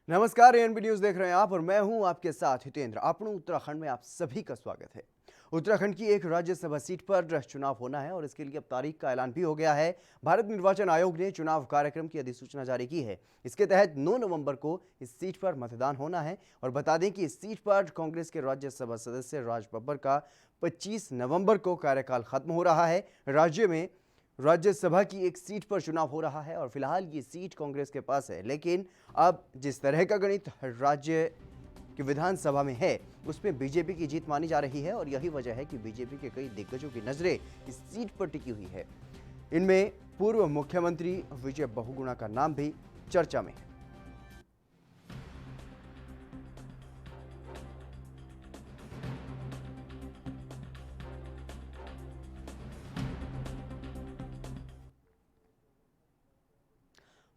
नमस्कार, ANB news देख रहे हैं आप और मैं हूं आपके साथ हितेंद्र। अपनों उत्तराखंड में आप सभी का स्वागत है। उत्तराखंड की एक राज्यसभा सीट पर चुनाव होना है और इसके लिए अब तारीख का ऐलान भी हो गया है। भारत निर्वाचन आयोग ने चुनाव कार्यक्रम की अधिसूचना जारी की है। इसके तहत 9 नवंबर को इस सीट पर मतदान होना है और बता दें कि इस सीट पर कांग्रेस के राज्यसभा सदस्य राज बब्बर का 25 नवंबर को कार्यकाल खत्म हो रहा है। राज्य में राज्यसभा की एक सीट पर चुनाव हो रहा है और फिलहाल ये सीट कांग्रेस के पास है, लेकिन अब जिस तरह का गणित राज्य की विधानसभा में है उसमें बीजेपी की जीत मानी जा रही है और यही वजह है कि बीजेपी के कई दिग्गजों की नजरें इस सीट पर टिकी हुई है। इनमें पूर्व मुख्यमंत्री विजय बहुगुणा का नाम भी चर्चा में है।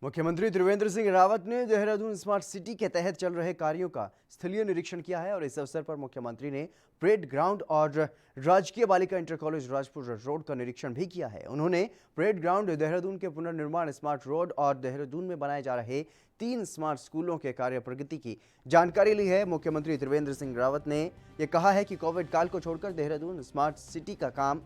मुख्यमंत्री त्रिवेंद्र सिंह रावत ने देहरादून स्मार्ट सिटी के तहत चल रहे कार्यों का स्थलीय निरीक्षण किया है और इस अवसर पर मुख्यमंत्री ने परेड ग्राउंड और राजकीय बालिका इंटर कॉलेज राजपुर रोड का निरीक्षण भी किया है। उन्होंने परेड ग्राउंड, देहरादून के पुनर्निर्माण स्मार्ट रोड और देहरादून में बनाए जा रहे 3 स्मार्ट स्कूलों के कार्य प्रगति की जानकारी ली है। मुख्यमंत्री त्रिवेंद्र सिंह रावत ने यह कहा है कि कोविड काल को छोड़कर देहरादून स्मार्ट सिटी का काम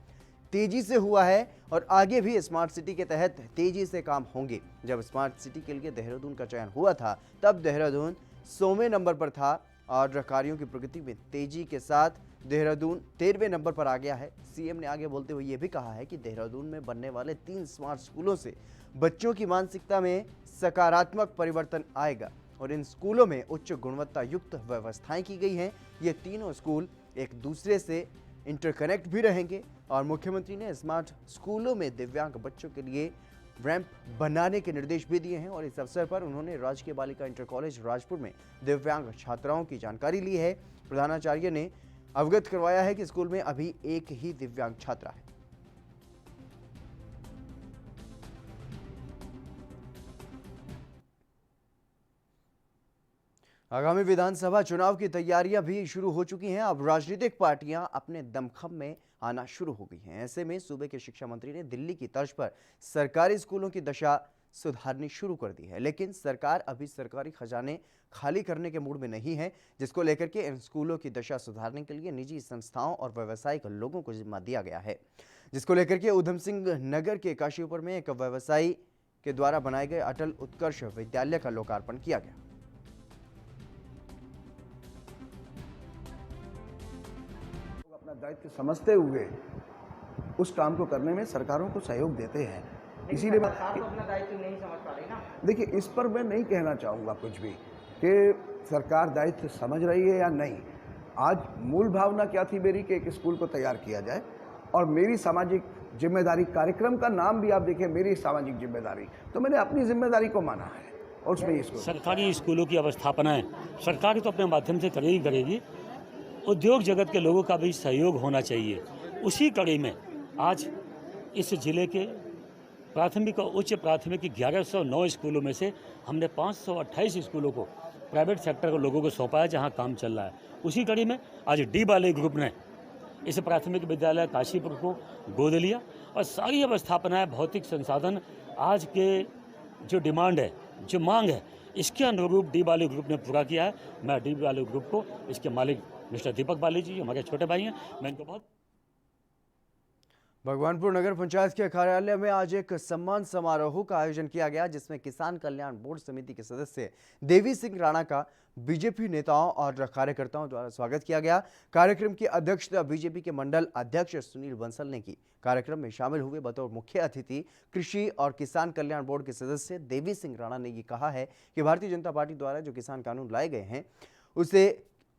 तेजी से हुआ है और आगे भी स्मार्ट सिटी के तहत तेजी से काम होंगे। जब स्मार्ट सिटी के लिए देहरादून का चयन हुआ था तब देहरादून 100वें नंबर पर था और कार्यों की प्रगति में तेजी के साथ देहरादून 13वें नंबर पर आ गया है। सीएम ने आगे बोलते हुए यह भी कहा है कि देहरादून में बनने वाले 3 स्मार्ट स्कूलों से बच्चों की मानसिकता में सकारात्मक परिवर्तन आएगा और इन स्कूलों में उच्च गुणवत्ता युक्त व्यवस्थाएं की गई हैं। ये तीनों स्कूल एक दूसरे से इंटरकनेक्ट भी रहेंगे और मुख्यमंत्री ने स्मार्ट स्कूलों में दिव्यांग बच्चों के लिए रैंप बनाने के निर्देश भी दिए हैं और इस अवसर पर उन्होंने राजकीय बालिका इंटर कॉलेज राजपुर में दिव्यांग छात्राओं की जानकारी ली है। प्रधानाचार्य ने अवगत करवाया है कि स्कूल में अभी एक ही दिव्यांग छात्रा है। आगामी विधानसभा चुनाव की तैयारियां भी शुरू हो चुकी हैं। अब राजनीतिक पार्टियां अपने दमखम में आना शुरू हो गई हैं। ऐसे में सूबे के शिक्षा मंत्री ने दिल्ली की तर्ज पर सरकारी स्कूलों की दशा सुधारनी शुरू कर दी है, लेकिन सरकार अभी सरकारी खजाने खाली करने के मूड में नहीं है, जिसको लेकर के इन स्कूलों की दशा सुधारने के लिए निजी संस्थाओं और व्यावसायिक लोगों को जिम्मा दिया गया है, जिसको लेकर के उधम सिंह नगर के काशीपुर में एक व्यवसायी के द्वारा बनाए गए अटल उत्कर्ष विद्यालय का लोकार्पण किया गया। दायित्व समझते हुए उस काम को करने में सरकारों को सहयोग देते हैं। इसीलिए सरकार तो अपना दायित्व नहीं समझ पा रही ना। देखिए, इस पर मैं नहीं कहना चाहूँगा कुछ भी कि सरकार दायित्व समझ रही है या नहीं। आज मूल भावना क्या थी मेरी कि एक स्कूल को तैयार किया जाए और मेरी सामाजिक जिम्मेदारी, कार्यक्रम का नाम भी आप देखिए, मेरी सामाजिक जिम्मेदारी, तो मैंने अपनी जिम्मेदारी को माना है और उसमें इसको सरकारी स्कूलों की अवस्थापनाएं सरकार तो अपने माध्यम से करेगी। उद्योग जगत के लोगों का भी सहयोग होना चाहिए। उसी कड़ी में आज इस जिले के प्राथमिक और उच्च प्राथमिक 1109 स्कूलों में से हमने 528 स्कूलों को प्राइवेट सेक्टर के लोगों को सौंपा है, जहां काम चल रहा है। उसी कड़ी में आज डी बाले ग्रुप ने इस प्राथमिक विद्यालय काशीपुर को गोद लिया और सारी अवस्थापनाएं, भौतिक संसाधन, आज के जो डिमांड है, जो मांग है, इसके अनुरूप डी बाले ग्रुप ने पूरा किया है। मैं डी बाले ग्रुप को, इसके मालिक मिस्टर दीपक बाली जी हमारे छोटे भाई हैं, मैं इनको बहुत। भगवानपुर नगर पंचायत के कार्यालय में आज एक सम्मान समारोह का आयोजन किया गया, जिसमें किसान कल्याण बोर्ड समिति के सदस्य देवी सिंह राणा का बीजेपी नेताओं और कार्यकर्ताओं द्वारा स्वागत किया गया। कार्यक्रम की अध्यक्षता बीजेपी के मंडल अध्यक्ष सुनील बंसल ने की। कार्यक्रम में शामिल हुए बतौर मुख्य अतिथि कृषि और किसान कल्याण बोर्ड के सदस्य देवी सिंह राणा ने ये कहा है कि भारतीय जनता पार्टी द्वारा जो किसान कानून लाए गए हैं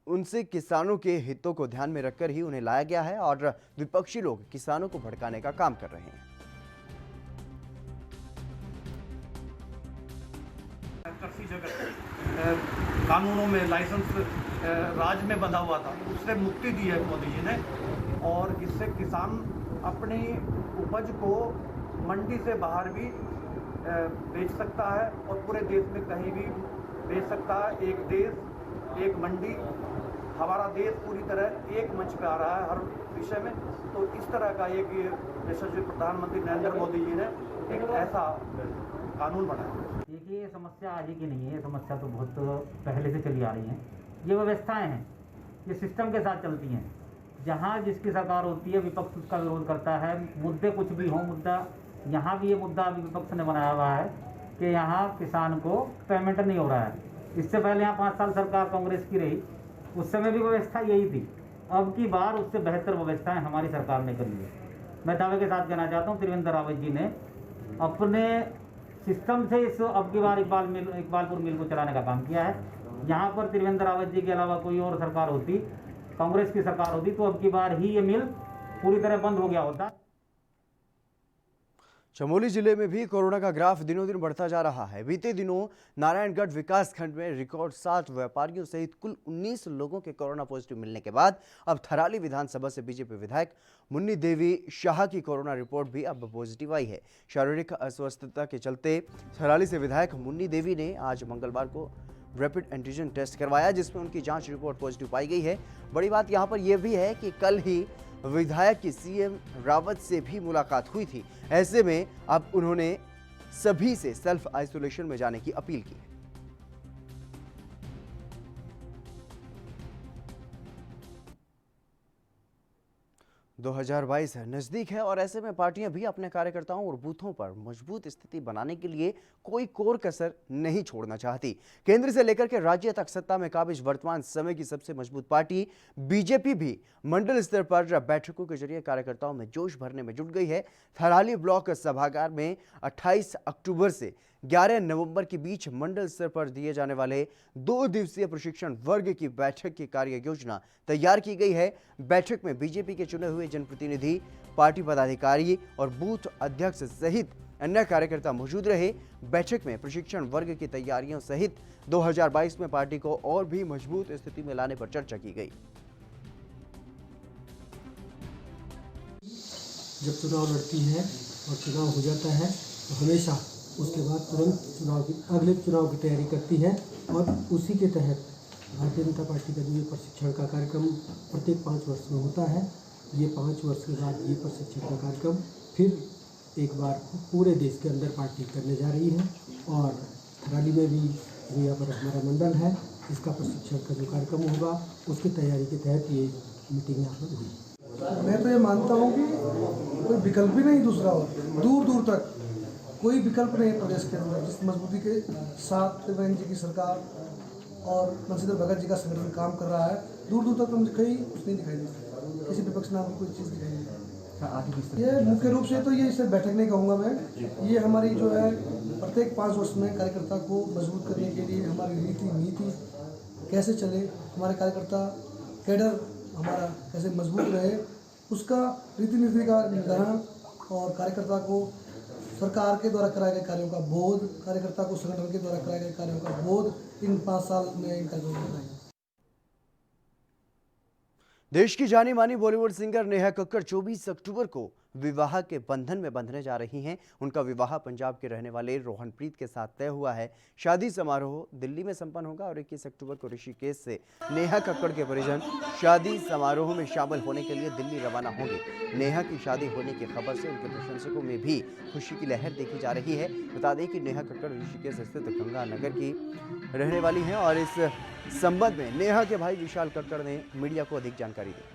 उनसे किसानों के हितों को ध्यान में रखकर ही उन्हें लाया गया है और विपक्षी लोग किसानों को भड़काने का काम कर रहे हैं। कृषि जगत कानूनों में लाइसेंस राज में बंधा हुआ था, उससे मुक्ति दी है मोदी जी ने और इससे किसान अपनी उपज को मंडी से बाहर भी बेच सकता है और पूरे देश में कहीं भी बेच सकता है। एक देश एक मंडी, हमारा देश पूरी तरह एक मंच पे आ रहा है हर विषय में। तो इस तरह का एक यशस्वी प्रधानमंत्री नरेंद्र मोदी जी ने एक ऐसा कानून बनाया। देखिए, ये समस्या आज ही की नहीं है, ये समस्या तो बहुत पहले से चली आ रही है। ये व्यवस्थाएं हैं, ये सिस्टम के साथ चलती हैं। जहाँ जिसकी सरकार होती है विपक्ष उसका विरोध करता है, मुद्दे कुछ भी हों। मुद्दा यहाँ भी, ये मुद्दा अभी विपक्ष ने बनाया हुआ है कि यहाँ किसान को पेमेंट नहीं हो रहा है। इससे पहले यहाँ 5 साल सरकार कांग्रेस की रही, उस समय भी व्यवस्था यही थी। अब की बार उससे बेहतर व्यवस्थाएं हमारी सरकार ने करी है। मैं दावे के साथ कहना चाहता हूँ, त्रिवेंद्र रावत जी ने अपने सिस्टम से इस अब की बार इकबालपुर मिल को चलाने का काम किया है। यहाँ पर त्रिवेंद्र रावत जी के अलावा कोई और सरकार होती, कांग्रेस की सरकार होती, तो अब की बार ही ये मिल पूरी तरह बंद हो गया होता। चमोली जिले में भी कोरोना का ग्राफ दिनों दिन बढ़ता जा रहा है। बीते दिनों नारायणगढ़ विकास खंड में रिकॉर्ड 7 व्यापारियों सहित कुल 19 लोगों के कोरोना पॉजिटिव मिलने के बाद अब थराली विधानसभा से बीजेपी विधायक मुन्नी देवी शाह की कोरोना रिपोर्ट भी अब पॉजिटिव आई है। शारीरिक अस्वस्थता के चलते थराली से विधायक मुन्नी देवी ने आज मंगलवार को रैपिड एंटीजन टेस्ट करवाया, जिसमें उनकी जांच रिपोर्ट पॉजिटिव पाई गई है। बड़ी बात यहां पर यह भी है कि कल ही विधायक की सीएम रावत से भी मुलाकात हुई थी। ऐसे में अब उन्होंने सभी से सेल्फ आइसोलेशन में जाने की अपील की है। 2022 नजदीक है और ऐसे में पार्टियां भी अपने कार्यकर्ताओं और बूथों पर मजबूत स्थिति बनाने के लिए कोई कोर कसर नहीं छोड़ना चाहती। केंद्र से लेकर के राज्य तक सत्ता में काबिज वर्तमान समय की सबसे मजबूत पार्टी बीजेपी भी मंडल स्तर पर बैठकों के जरिए कार्यकर्ताओं में जोश भरने में जुट गई है। थराली ब्लॉक सभागार में 28 अक्टूबर से 11 नवंबर के बीच मंडल स्तर पर दिए जाने वाले 2 दिवसीय प्रशिक्षण वर्ग की बैठक की कार्य योजना तैयार की गई है। बैठक में बीजेपी के चुने हुए जनप्रतिनिधि, पार्टी पदाधिकारी और बूथ अध्यक्ष सहित अन्य कार्यकर्ता मौजूद रहे। बैठक में प्रशिक्षण वर्ग की तैयारियों सहित 2022 में पार्टी को और भी मजबूत स्थिति में लाने पर चर्चा की गई। जब चुनाव लड़ती है और चुनाव हो जाता है तो हमेशा उसके बाद तुरंत अगले चुनाव की तैयारी करती है और उसी के तहत भारतीय जनता पार्टी का जो ये प्रशिक्षण का कार्यक्रम प्रत्येक 5 वर्ष में होता है, ये 5 वर्ष के बाद ये प्रशिक्षण का कार्यक्रम फिर एक बार पूरे देश के अंदर पार्टी करने जा रही है। और थराली में भी जो यहाँ पर हमारा मंडल है, इसका प्रशिक्षण का जो कार्यक्रम होगा उसकी तैयारी के तहत ये मीटिंग यहाँ पर हुई। मैं तो ये मानता हूँ कि कोई विकल्प ही नहीं दूसरा हो, दूर दूर तक कोई विकल्प नहीं प्रदेश के अंदर। जिस मजबूती के साथ त्रिवेंद्र जी की सरकार और बंशीधर भगत जी का संगठन काम कर रहा है, दूर दूर तक तो मुझे कहीं कुछ नहीं दिखाई देता, किसी विपक्ष नाम की कोई चीज़ दिखाई नहीं देती। ये मुख्य रूप से तो ये इसे बैठक नहीं कहूँगा मैं, ये हमारी जो है प्रत्येक 5 वर्ष में कार्यकर्ता को मजबूत करने के लिए हमारी रीति नीति कैसे चले, हमारे कार्यकर्ता कैडर हमारा कैसे मजबूत रहे, उसका रीति नीति का निर्धारण और कार्यकर्ता को सरकार के द्वारा कराए गए कार्यों का बोध, कार्यकर्ता को संगठन के द्वारा कराए गए कार्यों का बोध इन 5 साल में इनका जो है। देश की जानी मानी बॉलीवुड सिंगर नेहा कक्कड़ 24 अक्टूबर को विवाह के बंधन में बंधने जा रही हैं। उनका विवाह पंजाब के रहने वाले रोहनप्रीत के साथ तय हुआ है। शादी समारोह दिल्ली में संपन्न होगा और 21 अक्टूबर को ऋषिकेश से नेहा कक्कड़ के परिजन शादी समारोह में शामिल होने के लिए दिल्ली रवाना होंगे। नेहा की शादी होने की खबर से उनके प्रशंसकों में भी खुशी की लहर देखी जा रही है। बता दें कि नेहा कक्कड़ ऋषिकेश स्थित गंगानगर की रहने वाली हैं और इस संबंध में नेहा के भाई विशाल कक्कड़ ने मीडिया को अधिक जानकारी दी।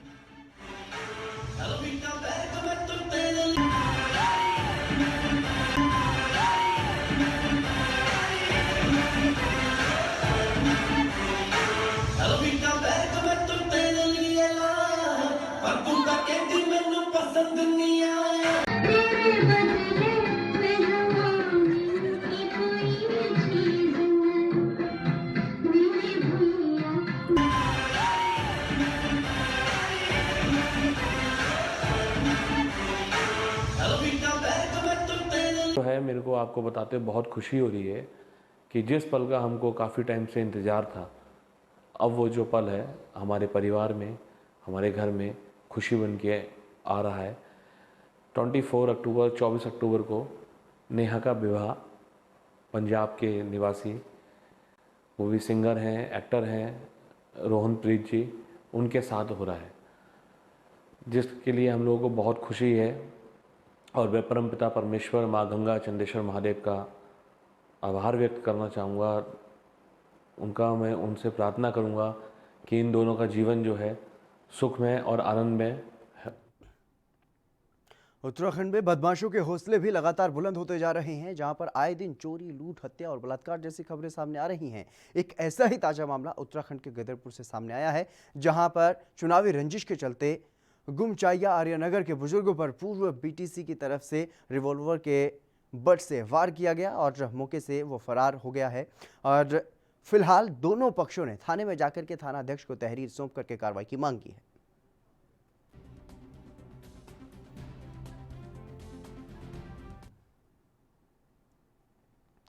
तो है, मेरे को आपको बताते बहुत खुशी हो रही है कि जिस पल का हमको काफ़ी टाइम से इंतज़ार था, अब वो जो पल है हमारे परिवार में, हमारे घर में खुशी बन के आ रहा है। 24 अक्टूबर को नेहा का विवाह पंजाब के निवासी मूवी सिंगर हैं, एक्टर हैं रोहनप्रीत जी, उनके साथ हो रहा है, जिसके लिए हम लोगों को बहुत खुशी है। और वे परमपिता परमेश्वर, माँ गंगा, चंदेश्वर महादेव का आभार व्यक्त करना चाहूँगा उनका। मैं उनसे प्रार्थना करूँगा कि इन दोनों का जीवन जो है सुखमय और आनंदमय है। उत्तराखंड में बदमाशों के हौसले भी लगातार बुलंद होते जा रहे हैं, जहां पर आए दिन चोरी, लूट, हत्या और बलात्कार जैसी खबरें सामने आ रही हैं। एक ऐसा ही ताजा मामला उत्तराखंड के गदरपुर से सामने आया है, जहां पर चुनावी रंजिश के चलते गुमचाइया आर्यनगर के बुजुर्गों पर पूर्व बीटीसी की तरफ से रिवॉल्वर के बट से वार किया गया और मौके से वो फरार हो गया है। और फिलहाल दोनों पक्षों ने थाने में जाकर के थाना अध्यक्ष को तहरीर सौंप करके कार्रवाई की मांग की है।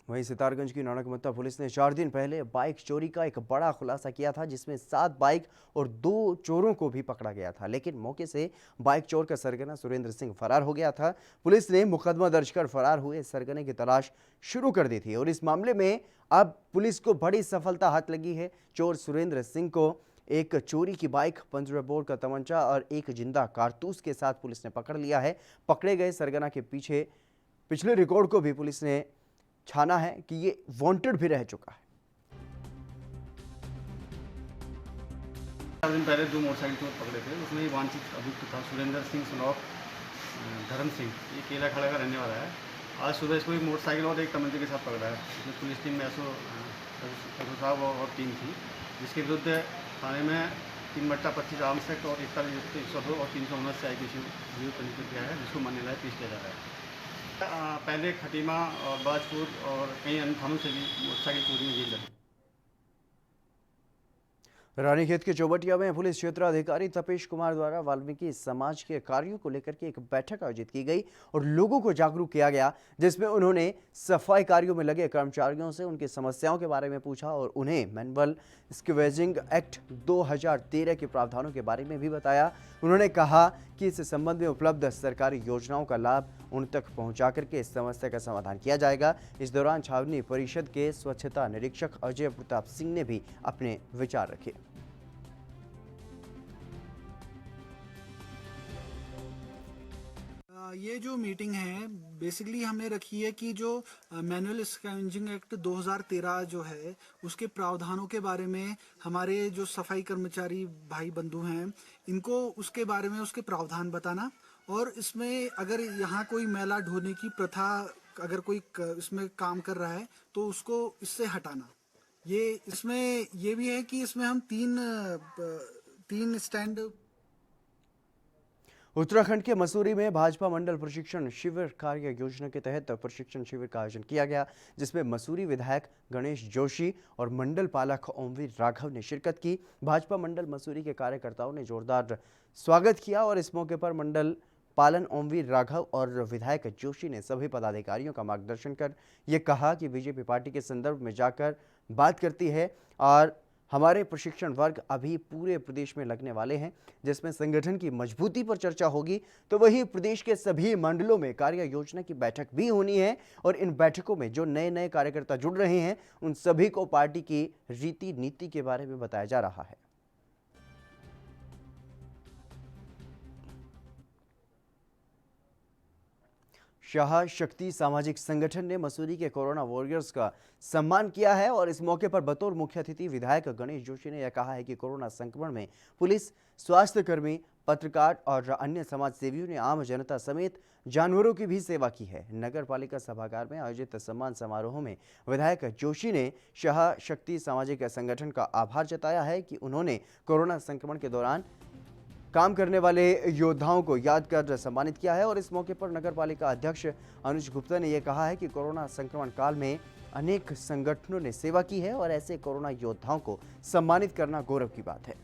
वहीं सितारगंज की नानकमत्ता पुलिस ने 4 दिन पहले बाइक चोरी का एक बड़ा खुलासा किया था, जिसमें 7 बाइक और 2 चोरों को भी पकड़ा गया था, लेकिन मौके से बाइक चोर का सरगना सुरेंद्र सिंह फरार हो गया था। पुलिस ने मुकदमा दर्ज कर फरार हुए सरगने की तलाश शुरू कर दी थी और इस मामले में अब पुलिस को बड़ी सफलता हाथ लगी है। चोर सुरेंद्र सिंह को एक चोरी की बाइक, 15 बोर का तमंचा और एक जिंदा कारतूस के साथ पुलिस ने पकड़ लिया है। पकड़े गए सरगना के पिछले रिकॉर्ड को भी पुलिस ने छाना है कि ये वांटेड भी रह चुका है। 4 दिन पहले 2 मोटरसाइकिल चोर पकड़े थे, उसमें वांछित अभियुक्त था सुरेंद्र सिंह सनौक धर्म सिंह, ये केला खड़ा का रहने वाला है। आज सुबह इसको एक मोटरसाइकिल और एक तमंचे के साथ पकड़ा है। इसमें पुलिस टीम में एसओ साहब और टीम थी, जिसके विरुद्ध थाने में 3/25 आर्म्स एक्ट और 4102 और 319 IPC विरुद्ध पंजीकृत किया है, जिसको मान्य लायक पेश किया जा रहा है। पहले खटीमा और बाजपुर और कई अन्य थानों से भी मोटरसाइकिल चोरी में जेल लगी। रानीखेत के चौबटिया में पुलिस क्षेत्राधिकारी तपेश कुमार द्वारा वाल्मीकि समाज के कार्यों को लेकर के एक बैठक आयोजित की गई और लोगों को जागरूक किया गया, जिसमें उन्होंने सफाई कार्यों में लगे कर्मचारियों से उनकी समस्याओं के बारे में पूछा और उन्हें मैनुअल स्क्वेजिंग एक्ट 2013 के प्रावधानों के बारे में भी बताया। उन्होंने कहा कि इस संबंध में उपलब्ध सरकारी योजनाओं का लाभ उन तक पहुंचा करके इस समस्या का समाधान किया जाएगा। इस दौरान छावनी परिषद के स्वच्छता निरीक्षक अजय प्रताप सिंह ने भी अपने विचार रखे। ये जो मीटिंग है बेसिकली हमने रखी है कि जो मैनुअल स्क्वेजिंग एक्ट 2013 जो है उसके प्रावधानों के बारे में हमारे जो सफाई कर्मचारी भाई बंधु हैं इनको उसके बारे में उसके प्रावधान बताना, और इसमें अगर यहाँ कोई मैला ढोने की प्रथा अगर कोई इसमें काम कर रहा है तो उसको इससे हटाना। ये इसमें ये भी है कि इसमें हम तीन स्टैंड। उत्तराखंड के मसूरी में भाजपा मंडल प्रशिक्षण शिविर कार्य योजना के तहत प्रशिक्षण शिविर का आयोजन किया गया, जिसमें मसूरी विधायक गणेश जोशी और मंडल पालक ओमवीर राघव ने शिरकत की। भाजपा मंडल मसूरी के कार्यकर्ताओं ने जोरदार स्वागत किया और इस मौके पर मंडल पालन ओमवीर राघव और विधायक जोशी ने सभी पदाधिकारियों का मार्गदर्शन कर ये कहा कि बीजेपी पार्टी के संदर्भ में जाकर बात करती है और हमारे प्रशिक्षण वर्ग अभी पूरे प्रदेश में लगने वाले हैं, जिसमें संगठन की मजबूती पर चर्चा होगी। तो वहीं प्रदेश के सभी मंडलों में कार्य योजना की बैठक भी होनी है और इन बैठकों में जो नए नए कार्यकर्ता जुड़ रहे हैं उन सभी को पार्टी की रीति नीति के बारे में बताया जा रहा है। शाह शक्ति सामाजिक संगठन ने मसूरी के कोरोना वॉरियर्स का सम्मान किया है और इस मौके पर बतौर मुख्य अतिथि विधायक गणेश जोशी ने यह कहा है कि कोरोना संक्रमण में पुलिस, स्वास्थ्य कर्मी, पत्रकार और अन्य समाज सेवियों ने आम जनता समेत जानवरों की भी सेवा की है। नगर पालिका सभागार में आयोजित सम्मान समारोह में विधायक जोशी ने शाह शक्ति सामाजिक संगठन का आभार जताया है कि उन्होंने कोरोना संक्रमण के दौरान काम करने वाले योद्धाओं को याद कर सम्मानित किया है और इस मौके पर नगर पालिका अध्यक्ष अनुज गुप्ता ने यह कहा है कि कोरोना संक्रमण काल में अनेक संगठनों ने सेवा की है और ऐसे कोरोना योद्धाओं को सम्मानित करना गौरव की बात है।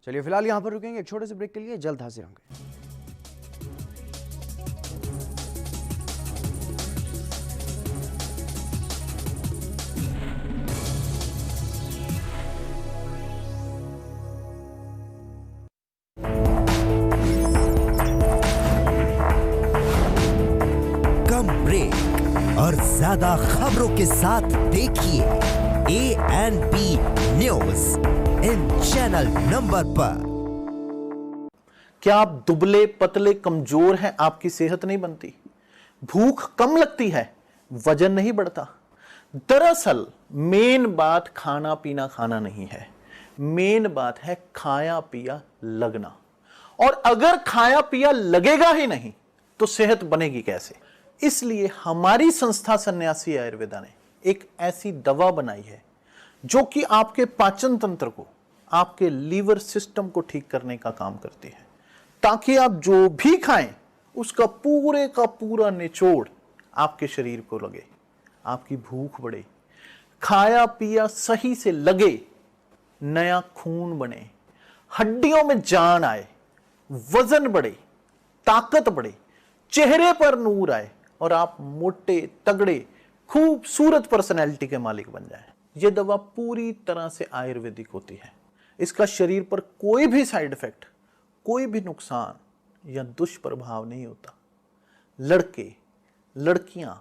चलिए फिलहाल यहां पर रुकेंगे एक छोटे से ब्रेक के लिए, जल्द हाजिर होंगे। और ज्यादा खबरों के साथ देखिए ANP न्यूज़ इन चैनल नंबर पर। क्या आप दुबले पतले कमजोर हैं, आपकी सेहत नहीं बनती? भूख कम लगती है, वजन नहीं बढ़ता? दरअसल मेन बात खाना पीना खाना नहीं है, मेन बात है खाया पिया लगना। और अगर खाया पिया लगेगा ही नहीं तो सेहत बनेगी कैसे? इसलिए हमारी संस्था सन्यासी आयुर्वेदा ने एक ऐसी दवा बनाई है जो कि आपके पाचन तंत्र को, आपके लीवर सिस्टम को ठीक करने का काम करती है, ताकि आप जो भी खाएं उसका पूरे का पूरा निचोड़ आपके शरीर को लगे, आपकी भूख बढ़े, खाया पिया सही से लगे, नया खून बने, हड्डियों में जान आए, वजन बढ़े, ताकत बढ़े, चेहरे पर नूर आए और आप मोटे तगड़े खूबसूरत पर्सनैलिटी के मालिक बन जाएं। यह दवा पूरी तरह से आयुर्वेदिक होती है। इसका शरीर पर कोई भी साइड इफेक्ट, कोई भी नुकसान या दुष्प्रभाव नहीं होता। लड़के लड़कियां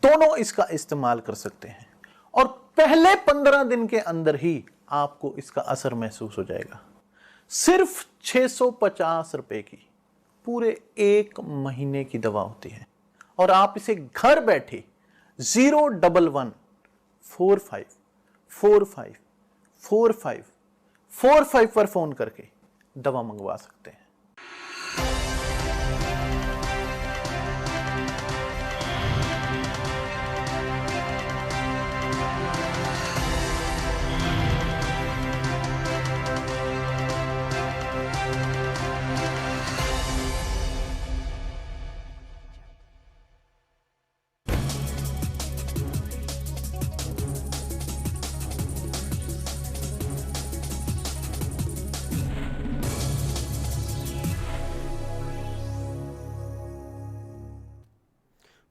दोनों इसका इस्तेमाल कर सकते हैं और पहले 15 दिन के अंदर ही आपको इसका असर महसूस हो जाएगा। सिर्फ 650 रुपए की पूरे 1 महीने की दवा होती है और आप इसे घर बैठे 01145454545 पर फोन करके दवा मंगवा सकते हैं।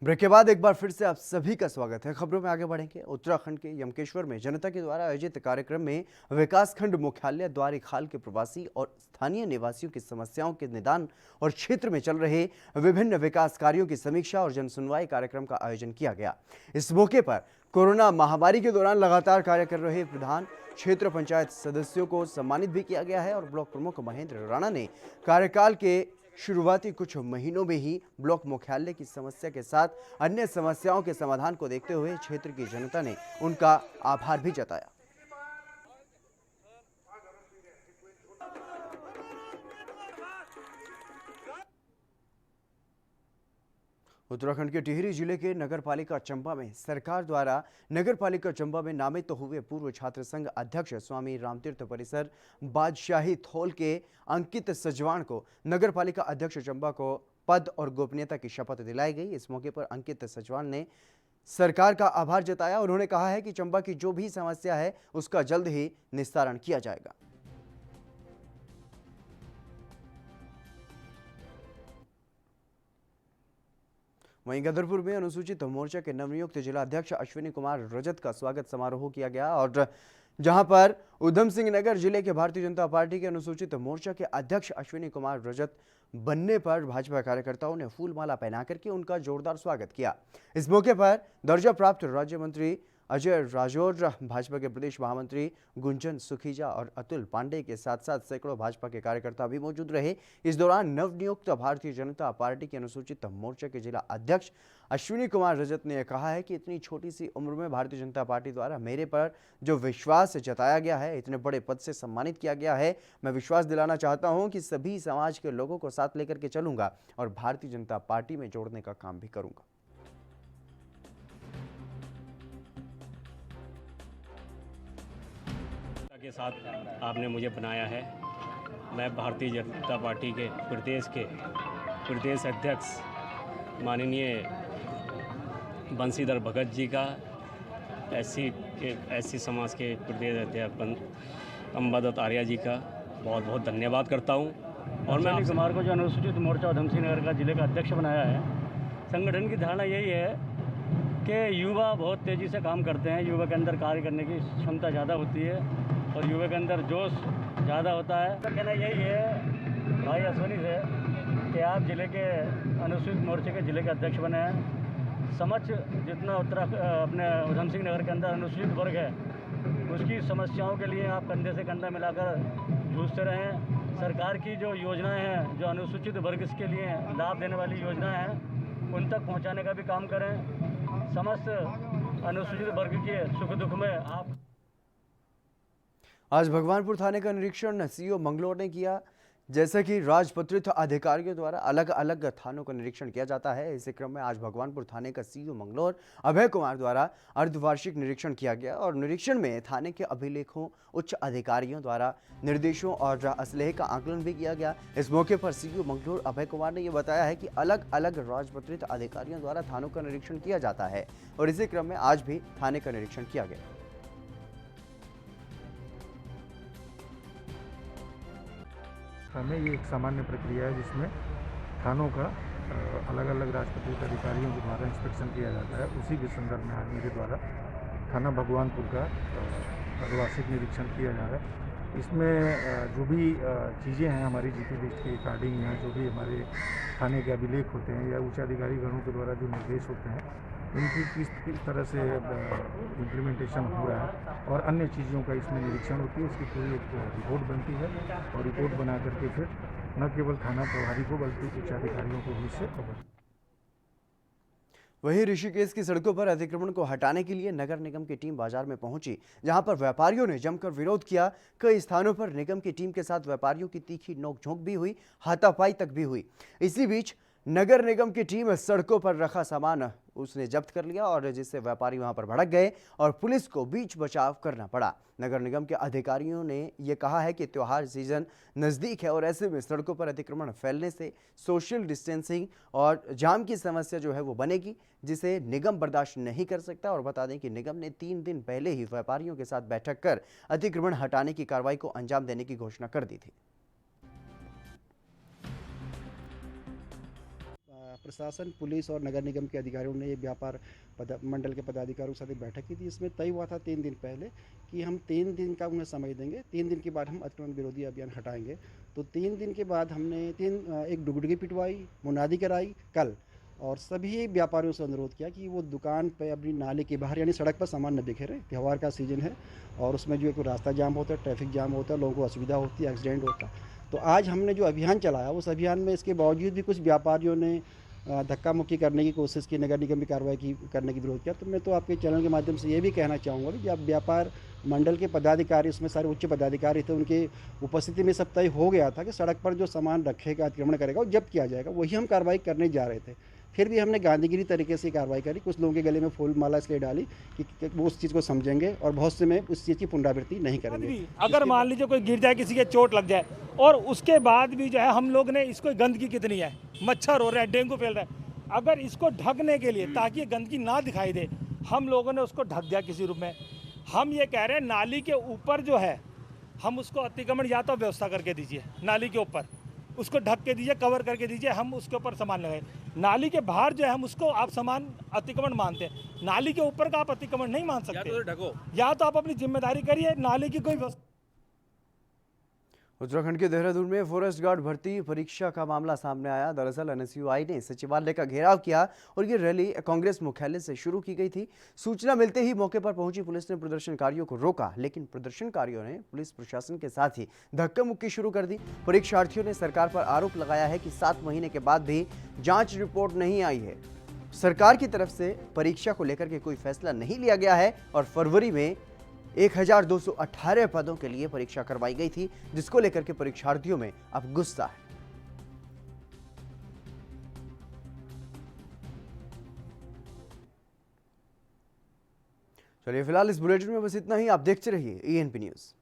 ब्रेक के बाद एक बार फिर से आप सभी का स्वागत है। खबरों में आगे बढ़ेंगे। उत्तराखंड के यमकेश्वर में जनता के द्वारा आयोजित कार्यक्रम में विकासखंड मुख्यालय द्वारीखाल के प्रवासी और स्थानीय निवासियों की समस्याओं के निदान और क्षेत्र में चल रहे विभिन्न विकास कार्यों की समीक्षा और जनसुनवाई कार्यक्रम का आयोजन किया गया। इस मौके पर कोरोना महामारी के दौरान लगातार कार्य कर रहे प्रधान क्षेत्र पंचायत सदस्यों को सम्मानित भी किया गया है और ब्लॉक प्रमुख महेंद्र राणा ने कार्यकाल के शुरुआती कुछ महीनों में ही ब्लॉक मुख्यालय की समस्या के साथ अन्य समस्याओं के समाधान को देखते हुए क्षेत्र की जनता ने उनका आभार भी जताया। उत्तराखंड के टिहरी जिले के नगरपालिका चंबा में सरकार द्वारा नगरपालिका चंबा में नामित तो हुए पूर्व छात्र संघ अध्यक्ष स्वामी रामतीर्थ परिसर बादशाही थोल के अंकित सजवाण को नगरपालिका अध्यक्ष चंबा को पद और गोपनीयता की शपथ दिलाई गई। इस मौके पर अंकित सजवाण ने सरकार का आभार जताया। उन्होंने कहा है कि चंबा की जो भी समस्या है उसका जल्द ही निस्तारण किया जाएगा। वहीं गदरपुर में अनुसूचित मोर्चा के नवनियुक्त जिला अध्यक्ष अश्विनी कुमार रजत का स्वागत समारोह किया गया और जहां पर उधम सिंह नगर जिले के भारतीय जनता पार्टी के अनुसूचित मोर्चा के अध्यक्ष अश्विनी कुमार रजत बनने पर भाजपा कार्यकर्ताओं ने फूलमाला पहना करके उनका जोरदार स्वागत किया। इस मौके पर दर्जा प्राप्त राज्य मंत्री अजय राजौर, भाजपा के प्रदेश महामंत्री गुंजन सुखीजा और अतुल पांडे के साथ साथ सैकड़ों भाजपा के कार्यकर्ता भी मौजूद रहे। इस दौरान नवनियुक्त भारतीय जनता पार्टी के अनुसूचित मोर्चा के जिला अध्यक्ष अश्विनी कुमार रजत ने कहा है कि इतनी छोटी सी उम्र में भारतीय जनता पार्टी द्वारा मेरे पर जो विश्वास जताया गया है, इतने बड़े पद से सम्मानित किया गया है, मैं विश्वास दिलाना चाहता हूं कि सभी समाज के लोगों को साथ लेकर के चलूंगा और भारतीय जनता पार्टी में जोड़ने का काम भी करूंगा। के साथ आपने मुझे बनाया है। मैं भारतीय जनता पार्टी के प्रदेश अध्यक्ष माननीय बंशीधर भगत जी का, एससी समाज के प्रदेश अध्यक्ष अम्बादत्त आर्या जी का बहुत बहुत धन्यवाद करता हूं। और मैं कुमार को जो अनुसूचित मोर्चा उधम सिंह नगर का जिले का अध्यक्ष बनाया है। संगठन की धारणा यही है कि युवा बहुत तेज़ी से काम करते हैं, युवा के अंदर कार्य करने की क्षमता ज़्यादा होती है और युवा के अंदर जोश ज़्यादा होता है। तो कहना यही है भाई अश्विनी से कि आप जिले के अनुसूचित मोर्चे के जिले के अध्यक्ष बने हैं। समझ जितना अपने उधम सिंह नगर के अंदर अनुसूचित वर्ग है उसकी समस्याओं के लिए आप कंधे से कंधा मिलाकर जूझते रहें। सरकार की जो योजनाएं हैं, जो अनुसूचित वर्ग के लिए लाभ देने वाली योजनाएं हैं, उन तक पहुंचाने का भी काम करें। समस्त अनुसूचित वर्ग के सुख दुख में आप। आज भगवानपुर थाने का निरीक्षण सीओ मंगलोर ने किया। जैसे कि राजपत्रित अधिकारियों द्वारा अलग अलग थानों का निरीक्षण किया जाता है, इसी क्रम में आज भगवानपुर थाने का सीओ मंगलोर अभय कुमार द्वारा अर्धवार्षिक निरीक्षण किया गया और निरीक्षण में थाने के अभिलेखों, उच्च अधिकारियों द्वारा निर्देशों और असलहे का आकलन भी किया गया। इस मौके पर सीओ मंगलोर अभय कुमार ने यह बताया है कि अलग अलग राजपत्रित अधिकारियों द्वारा थानों का निरीक्षण किया जाता है और इसी क्रम में आज भी थाने का निरीक्षण किया गया। थाने ये एक सामान्य प्रक्रिया है जिसमें थानों का अलग अलग राजपत्रित अधिकारियों के द्वारा इंस्पेक्शन किया जाता है। उसी के संदर्भ में आज मेरे द्वारा थाना भगवानपुर का अर्धवार्षिक निरीक्षण किया जा रहा है। इसमें जो भी चीज़ें हैं हमारी जीपी लिस्ट के अकॉर्डिंग या जो भी हमारे थाने के अभिलेख होते हैं या उच्च अधिकारी गणों के द्वारा जो निर्देश होते हैं, इनकी किस तरह से इम्प्लीमेंटेशन हो रहा है और अन्य चीज़ों का इसमें निरीक्षण होती है। इसकी पूरी एक रिपोर्ट बनती है और रिपोर्ट बना करके फिर न केवल थाना प्रभारी को बल्कि उच्च अधिकारियों को भी इससे खबर। वहीं ऋषिकेश की सड़कों पर अतिक्रमण को हटाने के लिए नगर निगम की टीम बाजार में पहुंची, जहां पर व्यापारियों ने जमकर विरोध किया। कई स्थानों पर निगम की टीम के साथ व्यापारियों की तीखी नोकझोंक भी हुई, हाथापाई तक भी हुई। इसी बीच नगर निगम की टीम सड़कों पर रखा सामान उसने जब्त कर लिया और जिससे व्यापारी वहां पर भड़क गए और पुलिस को बीच बचाव करना पड़ा। नगर निगम के अधिकारियों ने यह कहा है कि त्योहार सीजन नज़दीक है और ऐसे में सड़कों पर अतिक्रमण फैलने से सोशल डिस्टेंसिंग और जाम की समस्या जो है वो बनेगी, जिसे निगम बर्दाश्त नहीं कर सकता। और बता दें कि निगम ने 3 दिन पहले ही व्यापारियों के साथ बैठक कर अतिक्रमण हटाने की कार्रवाई को अंजाम देने की घोषणा कर दी थी। प्रशासन, पुलिस और नगर निगम के अधिकारियों ने व्यापार मंडल के पदाधिकारियों के साथ एक बैठक की थी। इसमें तय हुआ था 3 दिन पहले कि हम 3 दिन का उन्हें समय देंगे, 3 दिन के बाद हम अतिक्रमण विरोधी अभियान हटाएंगे। तो 3 दिन के बाद हमने एक डुगडुगी पिटवाई, मुनादी कराई कल, और सभी व्यापारियों से अनुरोध किया कि वो दुकान पे अपनी नाले के बाहर यानी सड़क पर सामान न बिखेरें। त्यौहार का सीजन है और उसमें जो है रास्ता जाम होता है, ट्रैफिक जाम होता है, लोगों को असुविधा होती है, एक्सीडेंट होता है। तो आज हमने जो अभियान चलाया, उस अभियान में इसके बावजूद भी कुछ व्यापारियों ने धक्का मुक्की करने की कोशिश की, नगर निगम की कार्रवाई करने की विरोध किया। तो मैं तो आपके चैनल के माध्यम से ये भी कहना चाहूँगा कि जब व्यापार मंडल के पदाधिकारी, उसमें सारे उच्च पदाधिकारी थे, उनके उपस्थिति में सब तय हो गया था कि सड़क पर जो सामान रखेगा, अतिक्रमण करेगा, वो जब्त किया जाएगा। वही हम कार्रवाई करने जा रहे थे। फिर भी हमने गांधीगिरी तरीके से कार्रवाई करी। कुछ लोगों के गले में फूल माला इसलिए डाली कि वो उस चीज़ को समझेंगे और बहुत से में उस चीज़ की पुनरावृत्ति नहीं करेंगे। अगर मान लीजिए कोई गिर जाए, किसी के चोट लग जाए, और उसके बाद भी जो है हम लोग ने इसको, गंदगी कितनी है, मच्छर हो रहा है, डेंगू फैल रहा है, अगर इसको ढकने के लिए ताकि गंदगी ना दिखाई दे, हम लोगों ने उसको ढक दिया किसी रूप में। हम ये कह रहे हैं नाली के ऊपर जो है हम उसको अतिक्रमण या तो व्यवस्था करके दीजिए, नाली के ऊपर उसको ढक के दीजिए, कवर करके दीजिए, हम उसके ऊपर सामान लगाए। नाली के बाहर जो है हम उसको आप सामान अतिक्रमण मानते हैं, नाली के ऊपर का आप अतिक्रमण नहीं मान सकते। या तो आप अपनी जिम्मेदारी करिए, नाली की कोई व्यवस्था। उत्तराखंड के देहरादून में फॉरेस्ट गार्ड भर्ती परीक्षा का मामला सामने आया। दरअसल एनएसयूआई ने सचिवालय का घेराव किया और ये रैली कांग्रेस मुख्यालय से शुरू की गई थी। सूचना मिलते ही मौके पर पहुंची पुलिस ने प्रदर्शनकारियों को रोका, लेकिन प्रदर्शनकारियों ने पुलिस प्रशासन के साथ ही धक्का मुक्की शुरू कर दी। परीक्षार्थियों ने सरकार पर आरोप लगाया है कि 7 महीने के बाद भी जाँच रिपोर्ट नहीं आई है। सरकार की तरफ से परीक्षा को लेकर के कोई फैसला नहीं लिया गया है और फरवरी में 1218 पदों के लिए परीक्षा करवाई गई थी, जिसको लेकर के परीक्षार्थियों में अब गुस्सा है। चलिए फिलहाल इस बुलेटिन में बस इतना ही। आप देखते रहिए ENP न्यूज़।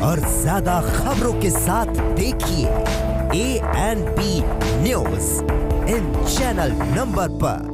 और ज्यादा खबरों के साथ देखिए ANP न्यूज़ इन चैनल नंबर पर।